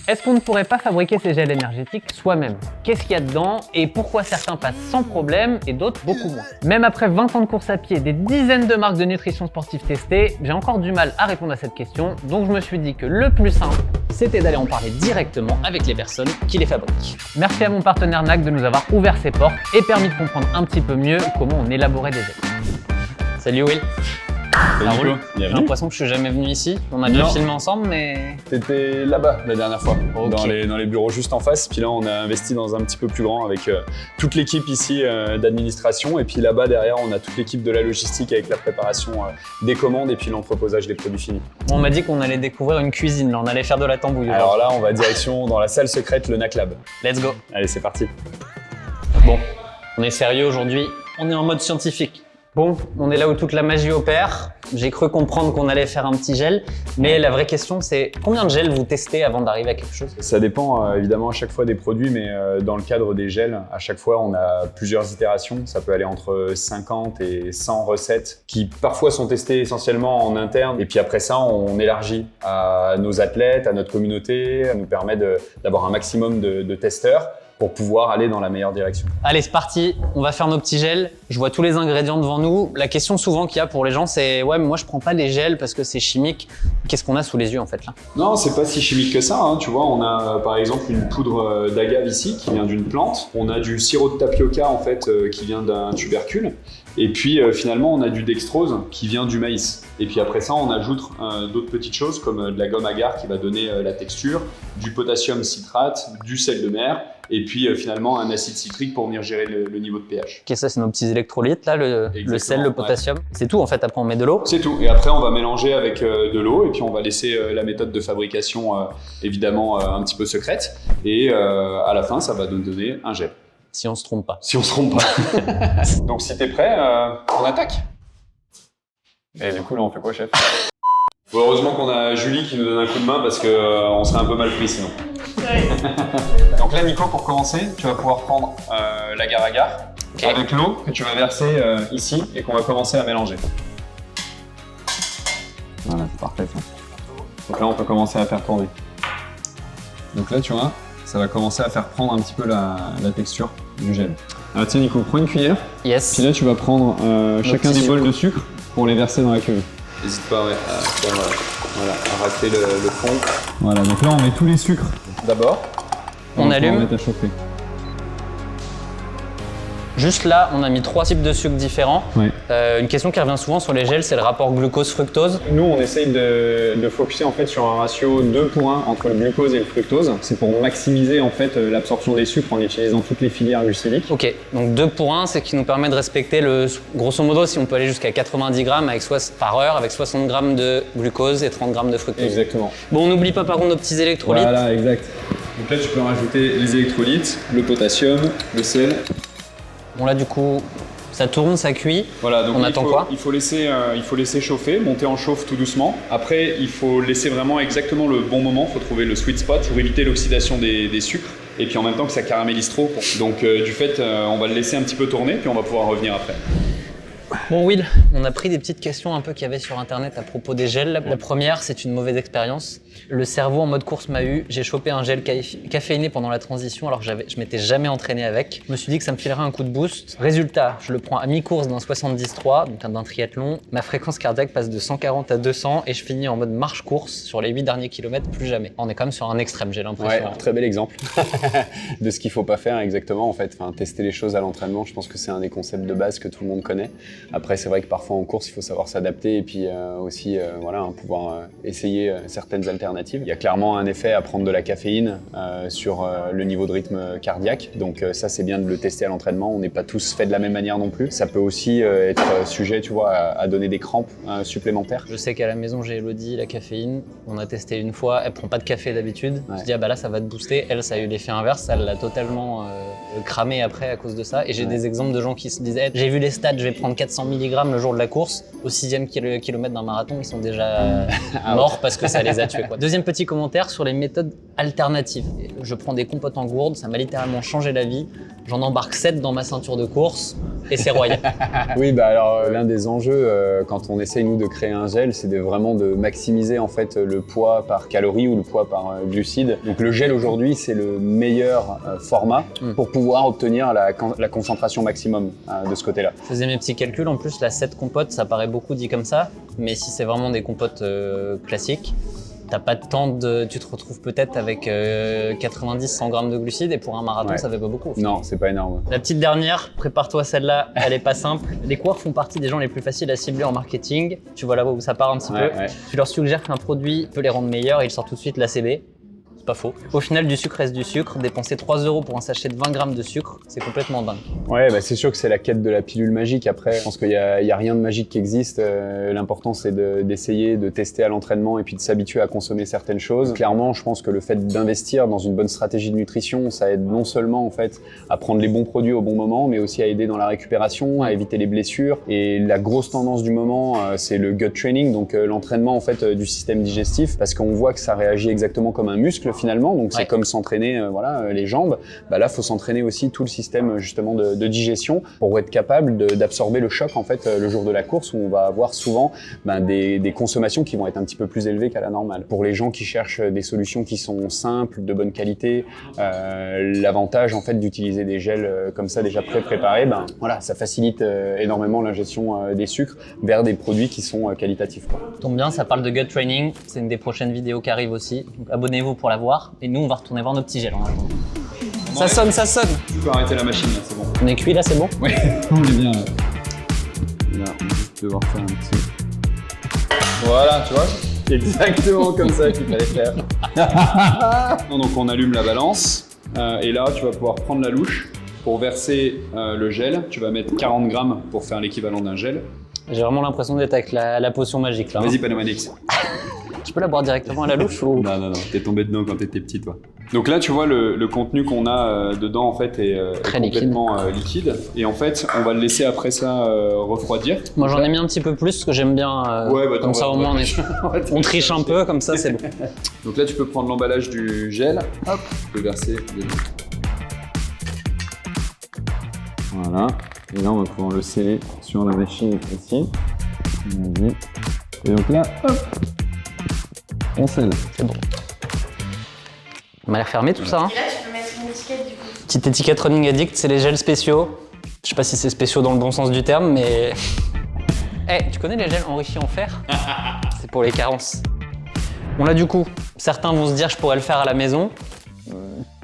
Est-ce qu'on ne pourrait pas fabriquer ces gels énergétiques soi-même? Qu'est-ce qu'il y a dedans et pourquoi certains passent sans problème et d'autres beaucoup moins? Même après 20 ans de course à pied, des dizaines de marques de nutrition sportive testées, j'ai encore du mal à répondre à cette question, donc je me suis dit que le plus simple, c'était d'aller en parler directement avec les personnes qui les fabriquent. Merci à mon partenaire NAC de nous avoir ouvert ses portes et permis de comprendre un petit peu mieux comment on élaborait des gels. Salut Will. Salut Nico, J'ai bienvenue. l'impression que je suis jamais venu ici. On a déjà filmé ensemble, mais... T'étais là-bas la dernière fois, Ok. dans les bureaux juste en face. Puis là, on a investi dans un petit peu plus grand avec toute l'équipe ici d'administration. Et puis là-bas, derrière, on a toute l'équipe de la logistique avec la préparation des commandes et puis l'entreposage des produits finis. On m'a dit qu'on allait découvrir une cuisine, là. On allait faire de la tambouille. Alors là, on va direction dans la salle secrète, le NAC Lab. Let's go. Allez, c'est parti. Bon, on est sérieux aujourd'hui. On est en mode scientifique. Bon, on est là où toute la magie opère. J'ai cru comprendre qu'on allait faire un petit gel, mais la vraie question c'est combien de gels vous testez avant d'arriver à quelque chose? Ça dépend évidemment à chaque fois des produits, mais dans le cadre des gels, à chaque fois on a plusieurs itérations. Ça peut aller entre 50 et 100 recettes qui parfois sont testées essentiellement en interne. Et puis après ça, on élargit à nos athlètes, à notre communauté. Ça nous permet d'avoir un maximum de testeurs pour pouvoir aller dans la meilleure direction. Allez, c'est parti, on va faire nos petits gels. Je vois tous les ingrédients devant nous. La question souvent qu'il y a pour les gens, c'est « Ouais, mais moi je prends pas les gels parce que c'est chimique. » Qu'est-ce qu'on a sous les yeux en fait là? Non, c'est pas si chimique que ça. Hein. Tu vois, on a par exemple une poudre d'agave ici qui vient d'une plante. On a du sirop de tapioca en fait qui vient d'un tubercule. Et puis finalement, on a du dextrose qui vient du maïs. Et puis après ça, on ajoute d'autres petites choses comme de la gomme agar qui va donner la texture, du potassium citrate, du sel de mer. Et puis finalement un acide citrique pour venir gérer le niveau de pH. Ok, ça c'est nos petits électrolytes là, le sel, le potassium. Ouais. C'est tout en fait, après on met de l'eau. C'est tout. Et après on va mélanger avec de l'eau et puis on va laisser la méthode de fabrication évidemment un petit peu secrète. Et à la fin, ça va nous donner un gel. Si on se trompe pas. Si on se trompe pas. Donc si t'es prêt, on attaque. Et du coup là on fait quoi chef? Bon, heureusement qu'on a Julie qui nous donne un coup de main parce qu'on serait un peu mal pris sinon. Donc là Nico, pour commencer, tu vas pouvoir prendre l'agar-agar avec l'eau que tu vas verser ici et qu'on va commencer à mélanger. Voilà, c'est parfait ça. Donc là on peut commencer à faire tourner. Donc là tu vois, ça va commencer à faire prendre un petit peu la texture du gel. Alors tiens Nico, prends une cuillère. Yes. Puis là tu vas prendre chacun des bols de sucre pour les verser dans la cuve. N'hésite pas à faire à racler le fond. Voilà, donc là on met tous les sucres d'abord. On allume. On va mettre à chauffer. Juste là, on a mis 3 types de sucres différents. Ouais. Une question qui revient souvent sur les gels, c'est le rapport glucose-fructose. Nous, on essaye de focuser en fait sur un ratio 2:1 entre le glucose et le fructose. C'est pour maximiser en fait l'absorption des sucres en utilisant toutes les filières glucidiques. Ok, donc 2 pour 1, c'est qui nous permet de respecter grosso modo, si on peut aller jusqu'à 90 grammes par heure avec 60 grammes de glucose et 30 grammes de fructose. Exactement. Bon, on n'oublie pas par contre nos petits électrolytes. Voilà, exact. Donc là, tu peux rajouter les électrolytes, le potassium, le sel. Bon là du coup, ça tourne, ça cuit. Voilà, donc on attend quoi? Il faut laisser chauffer, monter en chauffe tout doucement. Après, il faut laisser vraiment exactement le bon moment. Il faut trouver le sweet spot pour éviter l'oxydation des sucres. Et puis en même temps que ça caramélise trop. Donc du fait, on va le laisser un petit peu tourner, puis on va pouvoir revenir après. Bon Will, on a pris des petites questions un peu qu'il y avait sur internet à propos des gels. La première, c'est une mauvaise expérience. Le cerveau en mode course m'a eu. J'ai chopé un gel caféiné pendant la transition alors que je m'étais jamais entraîné avec. Je me suis dit que ça me filerait un coup de boost. Résultat, je le prends à mi-course d'un 73, donc d'un triathlon. Ma fréquence cardiaque passe de 140 à 200 et je finis en mode marche-course sur les 8 derniers kilomètres, plus jamais. On est quand même sur un extrême, j'ai l'impression. Ouais, alors, très bel exemple de ce qu'il faut pas faire exactement en fait. Enfin, tester les choses à l'entraînement, je pense que c'est un des concepts de base que tout le monde connaît. Après, c'est vrai que parfois en course, il faut savoir s'adapter et puis aussi voilà, pouvoir essayer certaines alternatives. Il y a clairement un effet à prendre de la caféine sur le niveau de rythme cardiaque. Donc ça, c'est bien de le tester à l'entraînement. On n'est pas tous faits de la même manière non plus. Ça peut aussi être sujet, tu vois, à donner des crampes supplémentaires. Je sais qu'à la maison, j'ai Elodie, la caféine. On a testé une fois. Elle prend pas de café d'habitude. Ouais. Je dis, ah bah là, ça va te booster. Elle, ça a eu l'effet inverse. Elle l'a totalement cramé après à cause de ça. Et j'ai des exemples de gens qui se disaient, j'ai vu les stats, je vais prendre 400 mg le jour de la course. Au 6e kilomètre d'un marathon, ils sont déjà morts parce que ça les a tués, quoi. Deuxième petit commentaire sur les méthodes alternatives. Je prends des compotes en gourde, ça m'a littéralement changé la vie. J'en embarque 7 dans ma ceinture de course. et c'est royal. Oui, bah alors l'un des enjeux quand on essaye nous de créer un gel, c'est vraiment de maximiser en fait le poids par calorie ou le poids par glucides. Donc le gel aujourd'hui, c'est le meilleur format pour pouvoir obtenir la concentration maximum de ce côté-là. Je faisais mes petits calculs, en plus la 7 compotes, ça paraît beaucoup dit comme ça, mais si c'est vraiment des compotes classiques, t'as pas de temps de... Tu te retrouves peut-être avec 90-100 grammes de glucides et pour un marathon, ça fait pas beaucoup. Non, c'est pas énorme. La petite dernière, prépare-toi celle-là, elle est pas simple. Les coureurs font partie des gens les plus faciles à cibler en marketing. Tu vois là où ça part un petit peu. Tu leur suggères qu'un produit peut les rendre meilleurs et ils sortent tout de suite l'ACB. C'est pas faux. Au final, du sucre reste du sucre. Dépenser 3 € pour un sachet de 20 grammes de sucre, c'est complètement dingue. Ouais, bah c'est sûr que c'est la quête de la pilule magique. Après, je pense qu'il y a rien de magique qui existe. L'important, c'est d'essayer, de tester à l'entraînement et puis de s'habituer à consommer certaines choses. Clairement, je pense que le fait d'investir dans une bonne stratégie de nutrition, ça aide non seulement en fait à prendre les bons produits au bon moment, mais aussi à aider dans la récupération, à éviter les blessures. Et la grosse tendance du moment, c'est le gut training, donc l'entraînement en fait du système digestif, parce qu'on voit que ça réagit exactement comme un muscle finalement. Donc c'est comme s'entraîner, les jambes. Bah là, faut s'entraîner aussi tout le système justement de digestion pour être capable d'absorber le choc en fait le jour de la course où on va avoir souvent des consommations qui vont être un petit peu plus élevées qu'à la normale. Pour les gens qui cherchent des solutions qui sont simples, de bonne qualité, l'avantage en fait d'utiliser des gels comme ça déjà préparés, ça facilite énormément l'ingestion des sucres vers des produits qui sont qualitatifs. Tombe bien, ça parle de gut training. C'est une des prochaines vidéos qui arrive aussi. Donc abonnez-vous pour la voir et nous on va retourner voir nos petits gels en attendant. Ça sonne, ça sonne. Tu peux arrêter la machine là, c'est bon. On est cuit là, c'est bon? Oui, on est bien là. Là, on va juste devoir faire un petit... Voilà, tu vois, c'est exactement comme ça qu'il fallait faire. Donc on allume la balance et là tu vas pouvoir prendre la louche pour verser le gel. Tu vas mettre 40 grammes pour faire l'équivalent d'un gel. J'ai vraiment l'impression d'être avec la potion magique là. Vas-y Panamanix. Je peux la boire directement à la louche ou... Non, t'es tombé dedans quand t'étais petit toi. Donc là tu vois le contenu qu'on a dedans en fait est complètement liquide. Et en fait on va le laisser après ça refroidir. Moi j'en ai mis un petit peu plus parce que j'aime bien comme ça au moins on triche un peu, comme ça c'est bon. Donc là tu peux prendre l'emballage du gel, hop, tu peux verser dedans. Voilà, et là on va pouvoir le sceller sur la machine ici. Vas-y. Et donc là, hop, on scelle. C'est bon. On m'a l'air fermé tout ça. Hein. Et là tu peux mettre une étiquette du coup. Petite étiquette Running Addict, c'est les gels spéciaux. Je sais pas si c'est spéciaux dans le bon sens du terme, mais... Tu connais les gels enrichis en fer? C'est pour les carences. Bon là du coup, certains vont se dire je pourrais le faire à la maison.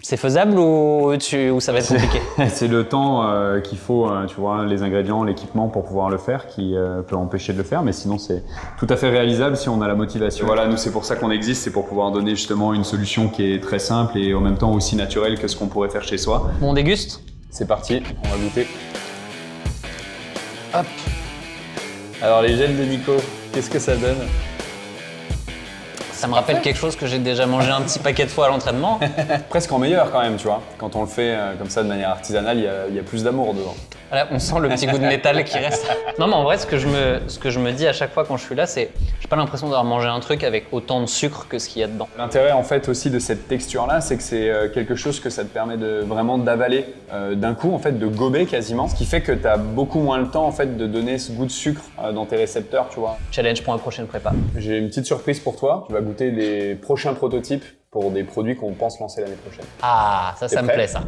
C'est faisable ou ça va être compliqué? C'est le temps qu'il faut, tu vois, les ingrédients, l'équipement pour pouvoir le faire qui peut empêcher de le faire, mais sinon c'est tout à fait réalisable si on a la motivation. Voilà, nous c'est pour ça qu'on existe, c'est pour pouvoir donner justement une solution qui est très simple et en même temps aussi naturelle que ce qu'on pourrait faire chez soi. Bon, on déguste? C'est parti, on va goûter. Hop. Alors les gels de Nico, qu'est-ce que ça donne? Ça me rappelle quelque chose que j'ai déjà mangé un petit paquet de fois à l'entraînement. Presque en meilleur quand même, tu vois. Quand on le fait comme ça de manière artisanale, il y a plus d'amour dedans. Voilà, on sent le petit goût de métal qui reste. Non mais en vrai, ce que je me dis à chaque fois quand je suis là, c'est j'ai pas l'impression d'avoir mangé un truc avec autant de sucre que ce qu'il y a dedans. L'intérêt en fait aussi de cette texture-là, c'est que c'est quelque chose que ça te permet de vraiment d'avaler d'un coup, en fait, de gober quasiment. Ce qui fait que tu as beaucoup moins le temps en fait de donner ce goût de sucre dans tes récepteurs, tu vois. Challenge pour la prochaine prépa. J'ai une petite surprise pour toi. Tu vas goûter les prochains prototypes pour des produits qu'on pense lancer l'année prochaine. Ah, ça me plaît ça.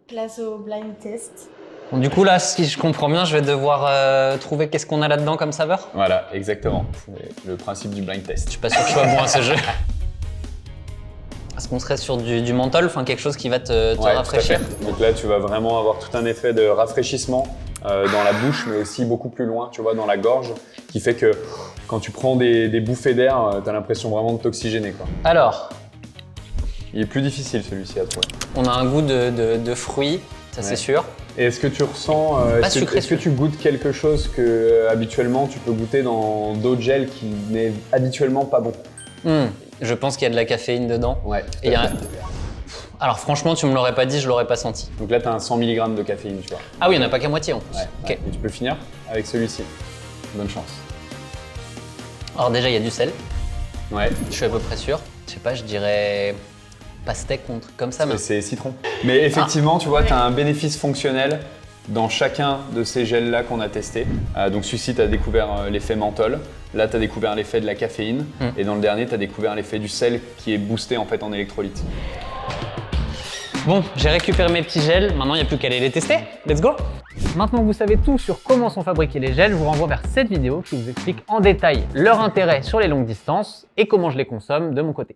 Place au blind test. Bon, du coup là, si je comprends bien, je vais devoir trouver qu'est-ce qu'on a là-dedans comme saveur. Voilà, exactement. C'est le principe du blind test. Je suis pas sûr que je sois bon à ce jeu. Est-ce qu'on serait sur du menthol, enfin quelque chose qui va te rafraîchir? Donc là, tu vas vraiment avoir tout un effet de rafraîchissement dans la bouche, mais aussi beaucoup plus loin, tu vois, dans la gorge, qui fait que quand tu prends des bouffées d'air, tu as l'impression vraiment de t'oxygéner, quoi. Alors, il est plus difficile celui-ci à trouver. On a un goût de fruits, ça c'est sûr. Et est-ce que tu ressens, est-ce que tu goûtes quelque chose que habituellement tu peux goûter dans d'autres gels qui n'est habituellement pas bon? Je pense qu'il y a de la caféine dedans. Ouais. Et alors franchement, tu me l'aurais pas dit, je l'aurais pas senti. Donc là, tu as un 100 mg de caféine, tu vois. Ah oui, il n'y en a pas qu'à moitié en plus. Ouais. Okay. Et tu peux finir avec celui-ci. Bonne chance. Alors déjà, il y a du sel. Ouais. Je suis à peu près sûr. Je sais pas, je dirais pastèque ou un truc comme ça. C'est citron. Mais effectivement, tu vois, tu as un bénéfice fonctionnel dans chacun de ces gels-là qu'on a testés. Donc celui-ci, tu as découvert l'effet menthol. Là, tu as découvert l'effet de la caféine. Et dans le dernier, tu as découvert l'effet du sel qui est boosté en fait en électrolyte. Bon, j'ai récupéré mes petits gels, maintenant il n'y a plus qu'à aller les tester. Let's go! Maintenant que vous savez tout sur comment sont fabriqués les gels, je vous renvoie vers cette vidéo qui vous explique en détail leur intérêt sur les longues distances et comment je les consomme de mon côté.